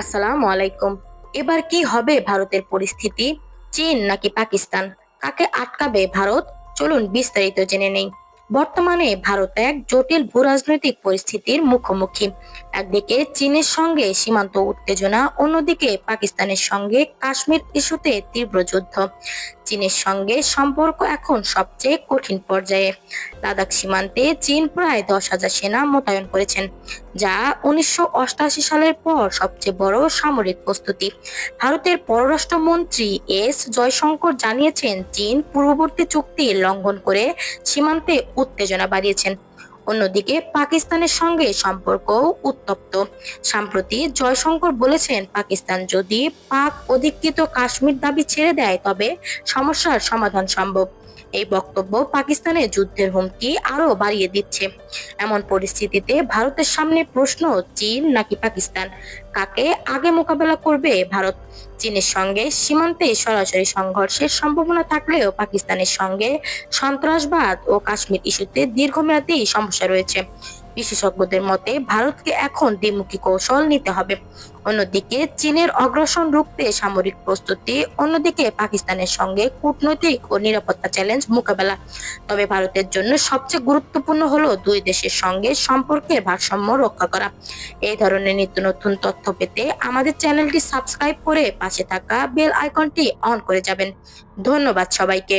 আসসালামু আলাইকুম। এবার কি হবে ভারতের পরিস্থিতি? চীন নাকি পাকিস্তান? কাকে আটকাবে ভারত? চলুন বিস্তারিত জেনে নেই। বর্তমানে ভারত এক জটিল ভূরাজনৈতিক পরিস্থিতির মুখোমুখি। একদিকে চীনের সঙ্গে সীমান্ত উত্তেজনা, অন্যদিকে পাকিস্তানের সঙ্গে কাশ্মীর ইস্যুতে তীব্র যুদ্ধ। চীনের সঙ্গে সম্পর্ক এখন সবচেয়ে কঠিন পর্যায়ে। লাদাখ সীমান্তে চীন প্রায় 10,000 সেনা মোতায়েন করেছেন, যা 1988 সালের পর সবচেয়ে বড় সামরিক প্রস্তুতি। ভারতের পররাষ্ট্রমন্ত্রী এস জয়শঙ্কর জানিয়েছেন, চীন পূর্ববর্তী চুক্তি লঙ্ঘন করে সীমান্তে উত্তেজনা বাড়িয়েছেন। অন্যদিকে পাকিস্তানের সঙ্গে সম্পর্ক উত্তপ্ত। সম্প্রতি জয়শঙ্কর বলেছেন, পাকিস্তান যদি পাক অধিকৃত কাশ্মীর দাবি ছেড়ে দেয় তবে সমস্যার সমাধান সম্ভব। এই বক্তব্য পাকিস্তানের যুদ্ধের হুমকি আরো বাড়িয়ে দিচ্ছে। এমন পরিস্থিতিতে ভারতের সামনে প্রশ্ন, চীন নাকি পাকিস্তান? কাকে আগে মোকাবেলা করবে ভারত? চীনের সঙ্গে সীমান্তে সরাসরি সংঘর্ষের সম্ভাবনা থাকলেও পাকিস্তানের সঙ্গে সন্ত্রাসবাদ ও কাশ্মীর ইস্যুতে দীর্ঘমেয়াদী সমস্যা রয়েছে। বিশেষজ্ঞদের মতে ভারতকে এখন দ্বিমুখী কৌশল নিতে হবে। অন্যদিকে চীনের অগ্রাসন রুখতে সামরিক প্রস্তুতি, অন্যদিকে পাকিস্তানের সঙ্গে কূটনৈতিক ও নিরাপত্তা চ্যালেঞ্জ মোকাবেলা। তবে ভারতের জন্য সবচেয়ে গুরুত্বপূর্ণ হলো দুই দেশের সঙ্গে সম্পর্কের ভারসাম্য রক্ষা করা। এই ধরনের নিত্য নতুন তথ্য পেতে আমাদের চ্যানেলটি সাবস্ক্রাইব করে পাশে থাকা বেল আইকনটি অন করে যাবেন। ধন্যবাদ সবাইকে।